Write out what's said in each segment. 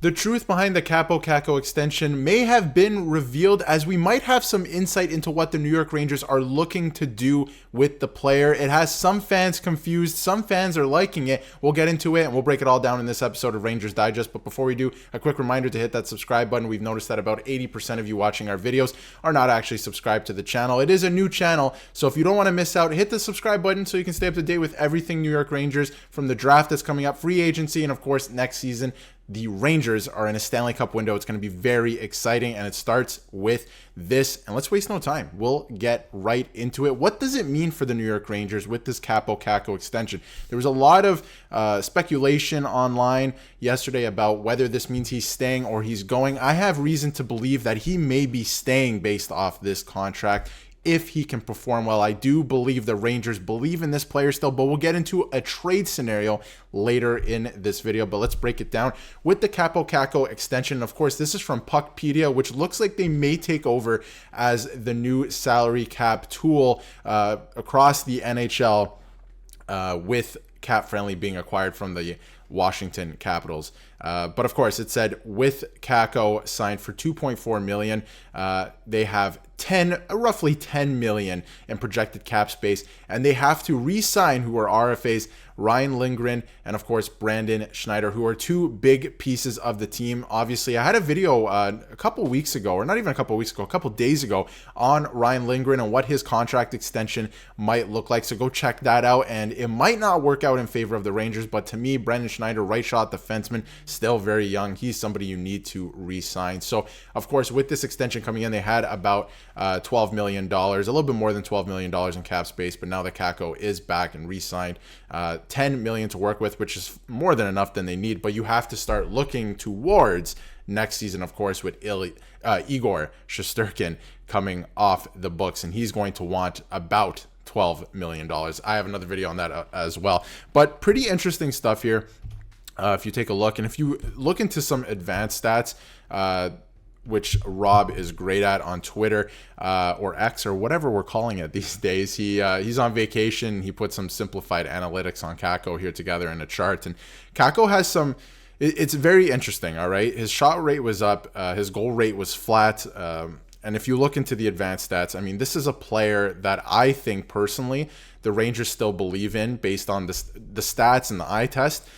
The truth behind the Kaapo Kakko extension may have been revealed, as we might have some insight into what the New York Rangers are looking to do with the player. It has some fans confused. Some fans are liking it. We'll get into it and we'll break it all down in this episode of Rangers Digest. But before we do, a quick reminder to hit that subscribe button. We've noticed that about 80% of you watching our videos are not actually subscribed to the channel. It is a new channel, so if you don't want to miss out, hit the subscribe button so you can stay up to date with everything New York Rangers, from the draft that's coming up, free agency, and of course next season. The Rangers are in a Stanley Cup window. It's going to be very exciting, and it starts with this. And let's waste no time. We'll get right into it. What does it mean for the New York Rangers with this Kaapo Kakko extension? There was a lot of speculation online yesterday about whether this means he's staying or he's going. I have reason to believe that he may be staying based off this contract, if he can perform well. I do believe the Rangers believe in this player still, but we'll get into a trade scenario later in this video. But let's break it down with the Kaapo Kakko extension. Of course, this is from Puckpedia, which looks like they may take over as the new salary cap tool across the NHL, with Cap Friendly being acquired from the Washington Capitals. But of course, it said with Kakko signed for $2.4 million, they have roughly $10 million in projected cap space, and they have to re-sign, who are RFAs, Ryan Lindgren and of course Brandon Schneider, who are two big pieces of the team. Obviously, I had a video a couple weeks ago, or not even a couple weeks ago, a couple days ago, on Ryan Lindgren and what his contract extension might look like. So go check that out. And it might not work out in favor of the Rangers, but to me, Brandon Schneider, right shot defenseman, still very young. He's somebody you need to re-sign. So of course, with this extension coming in, they had about $12 million, a little bit more than $12 million in cap space, but now the Kakko is back and re-signed. $10 million to work with, which is more than enough than they need, but you have to start looking towards next season, of course, with Igor Shesterkin coming off the books, and he's going to want about $12 million. I have another video on that as well, but pretty interesting stuff here. If you take a look, and if you look into some advanced stats, which Rob is great at on Twitter, or X, or whatever we're calling it these days. He's on vacation. He put some simplified analytics on Kakko here together in a chart. And Kakko has some, it's very interesting, all right? His shot rate was up. His goal rate was flat. And if you look into the advanced stats, I mean, this is a player that I think personally the Rangers still believe in based on the stats and the eye test.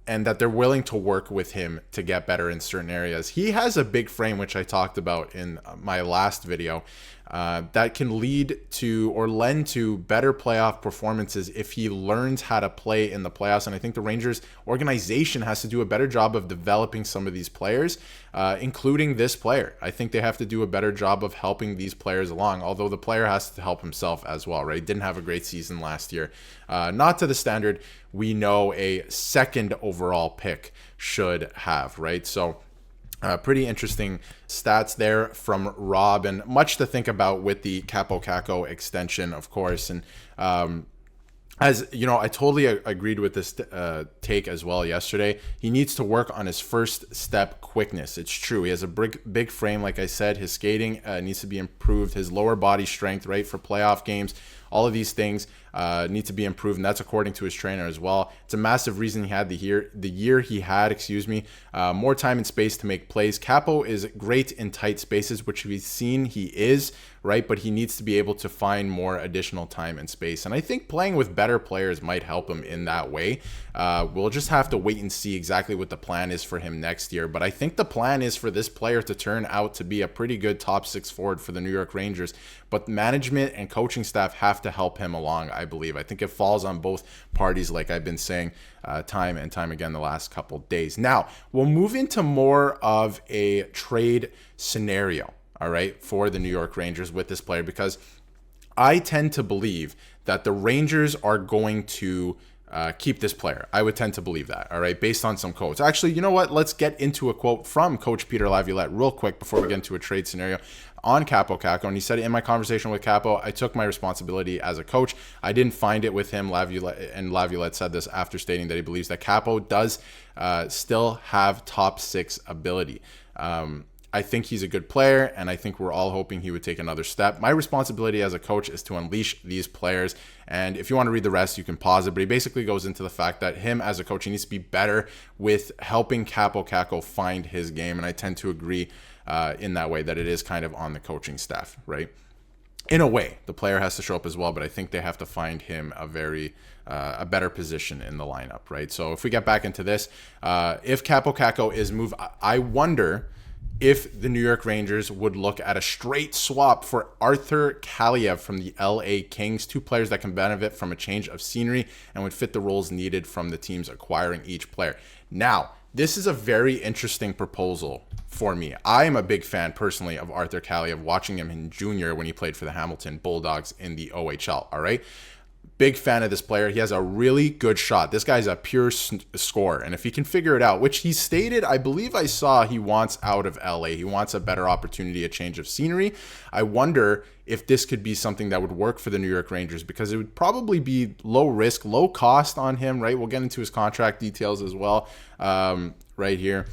And that they're willing to work with him to get better in certain areas. He has a big frame, which I talked about in my last video, that can lead to or lend to better playoff performances if he learns how to play in the playoffs. And I think the Rangers organization has to do a better job of developing some of these players, including this player. I think they have to do a better job of helping these players along, although the player has to help himself as well, right? Didn't have a great season last year. Not to the standard we know a second overall pick should have, right? So pretty interesting stats there from Rob, and much to think about with the Kaapo Kakko extension, of course. And as you know, I totally agreed with this take as well yesterday. He needs to work on his first step quickness. It's true. He has a big frame, like I said. His skating needs to be improved. His lower body strength, right, for playoff games. All of these things need to be improved, and that's according to his trainer as well. It's a massive reason he had the year he had, more time and space to make plays. Kaapo is great in tight spaces, which we've seen he is, right? But he needs to be able to find more additional time and space. And I think playing with better players might help him in that way. We'll just have to wait and see exactly what the plan is for him next year. But I think the plan is for this player to turn out to be a pretty good top six forward for the New York Rangers. But management and coaching staff have to help him along, I believe. I think it falls on both parties, like I've been saying time and time again the last couple days. Now, we'll move into more of a trade scenario, all right, for the New York Rangers with this player, because I tend to believe that the Rangers are going to keep this player. I would tend to believe that, all right, based on some quotes. Actually, you know what? Let's get into a quote from Coach Peter Laviolette real quick before we get into a trade scenario on Kaapo Kakko. And he said, in my conversation with Kaapo, I took my responsibility as a coach. I didn't find it with him. Laviolette said this after stating that he believes that Kaapo does still have top six ability. I think he's a good player, and I think we're all hoping he would take another step. My responsibility as a coach is to unleash these players, and if you want to read the rest, you can pause it, but he basically goes into the fact that him as a coach, he needs to be better with helping Kaapo Kakko find his game, and I tend to agree in that way that it is kind of on the coaching staff, right? In a way, the player has to show up as well, but I think they have to find him a better position in the lineup, right? So if we get back into this, if Kaapo Kakko is moved, I wonder if the New York Rangers would look at a straight swap for Arthur Kaliyev from the LA Kings, 2 players that can benefit from a change of scenery and would fit the roles needed from the teams acquiring each player. Now, this is a very interesting proposal for me. I am a big fan personally of Arthur Kaliyev, watching him in junior when he played for the Hamilton Bulldogs in the OHL, all right? Big fan of this player. He has a really good shot. This guy's a pure scorer. And if he can figure it out, which he stated, I believe I saw he wants out of LA. He wants a better opportunity, a change of scenery. I wonder if this could be something that would work for the New York Rangers, because it would probably be low risk, low cost on him, right? We'll get into his contract details as well right here.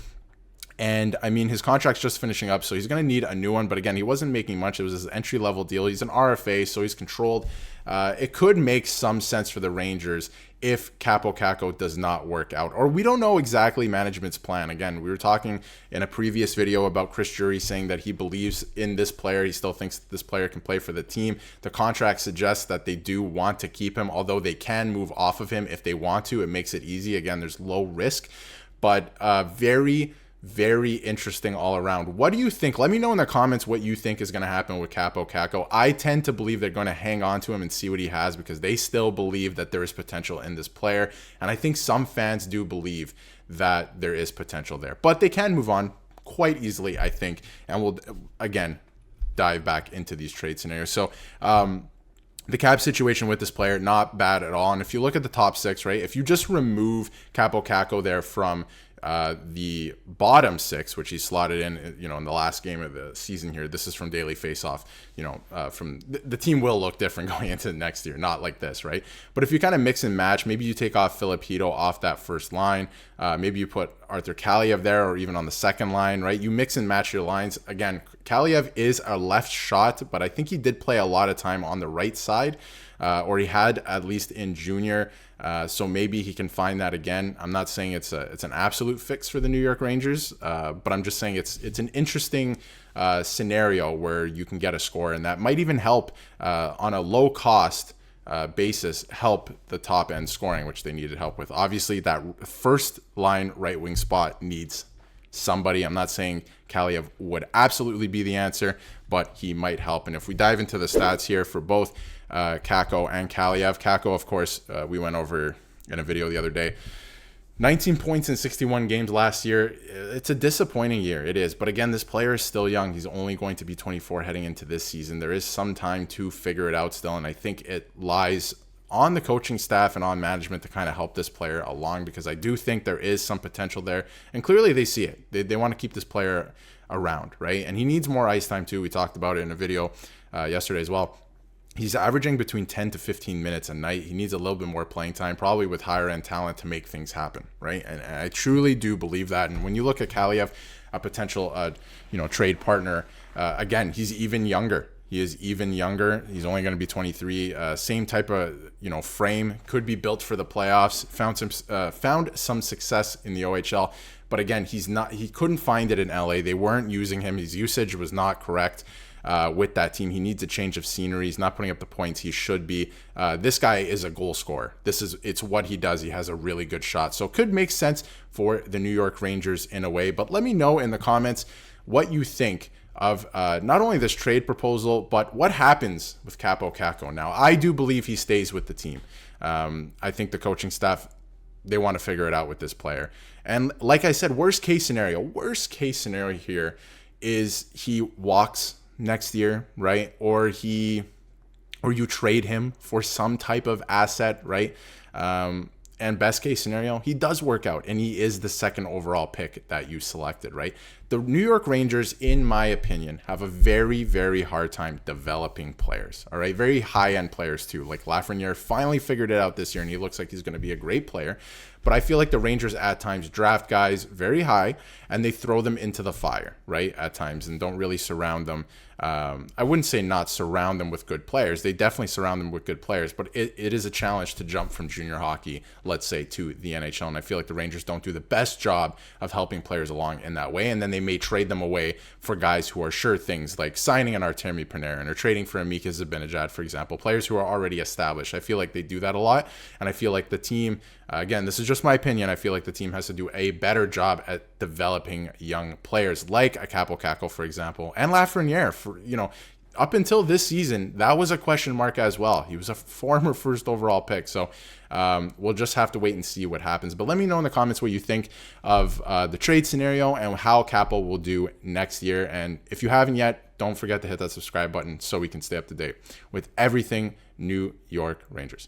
And I mean, his contract's just finishing up, so he's going to need a new one. But again, he wasn't making much. It was his entry-level deal. He's an RFA, so he's controlled. It could make some sense for the Rangers if Kaapo Kakko does not work out. Or we don't know exactly management's plan. Again, we were talking in a previous video about Chris Drury saying that he believes in this player. He still thinks this player can play for the team. The contract suggests that they do want to keep him, although they can move off of him if they want to. It makes it easy. Again, there's low risk, but very interesting all around. What do you think? Let me know in the comments what you think is going to happen with Kaapo Kakko. I tend to believe they're going to hang on to him and see what he has, because they still believe that there is potential in this player. And I think some fans do believe that there is potential there. But they can move on quite easily, I think. And we'll, again, dive back into these trade scenarios. So, the cap situation with this player, not bad at all. And if you look at the top 6, right, if you just remove Kaapo Kakko there from the bottom 6, which he slotted in, in the last game of the season here. This is from Daily Faceoff. From the team will look different going into next year, not like this, right? But if you kind of mix and match, maybe you take off Filipino off that first line. Maybe you put Arthur Kaliyev there, or even on the second line, right? You mix and match your lines. Again, Kaliyev is a left shot, but I think he did play a lot of time on the right side, or he had at least in junior. So maybe he can find that again. I'm not saying it's an absolute fix for the New York Rangers, but I'm just saying it's an interesting scenario where you can get a score, and that might even help on a low cost basis help the top end scoring, which they needed help with. Obviously, that first line right wing spot needs somebody. I'm not saying Kaliyev would absolutely be the answer, but he might help. And if we dive into the stats here for both Kakko and Kaliyev. Kakko, of course, we went over in a video the other day. 19 points in 61 games last year. It's a disappointing year. It is. But again, this player is still young. He's only going to be 24 heading into this season. There is some time to figure it out still. And I think it lies on the coaching staff and on management to kind of help this player along, because I do think there is some potential there. And clearly they see it. They want to keep this player around, right? And he needs more ice time too. We talked about it in a video yesterday as well. He's averaging between 10 to 15 minutes a night. He needs a little bit more playing time, probably with higher end talent to make things happen, right? And I truly do believe that. And when you look at Kaliyev, a potential, trade partner, again, he's even younger. He is even younger. He's only going to be 23. Same type of, frame, could be built for the playoffs. Found some success in the OHL, but again, he couldn't find it in LA. They weren't using him. His usage was not correct. With that team, he needs a change of scenery. He's not putting up the points he should be. This guy is a goal scorer. It's what he does. He has a really good shot, so it could make sense for the New York Rangers in a way. But let me know in the comments what you think of not only this trade proposal, but what happens with Kaapo Kakko. Now, I do believe he stays with the team. I think the coaching staff, they want to figure it out with this player. And like I said, worst case scenario here is he walks next year, right? Or you trade him for some type of asset, right? And best case scenario, he does work out and he is the second overall pick that you selected, right? The New York Rangers, in my opinion, have a very, very hard time developing players, all right? Very high-end players too. Like Lafreniere finally figured it out this year and he looks like he's going to be a great player. But I feel like the Rangers at times draft guys very high and they throw them into the fire, right, at times, and don't really surround them. I wouldn't say not surround them with good players. They definitely surround them with good players, but it is a challenge to jump from junior hockey, let's say, to the NHL. And I feel like the Rangers don't do the best job of helping players along in that way. And then they may trade them away for guys who are sure things, like signing an Artemi Panarin or trading for a Mika Zibanejad, for example, players who are already established. I feel like they do that a lot. And I feel like the team, again, this is just my opinion, I feel like the team has to do a better job at developing young players like a Kaapo Kakko, for example, and Lafreniere. For, up until this season, that was a question mark as well. He was a former first overall pick. So we'll just have to wait and see what happens. But let me know in the comments what you think of the trade scenario and how Kaapo will do next year. And if you haven't yet, don't forget to hit that subscribe button so we can stay up to date with everything New York Rangers.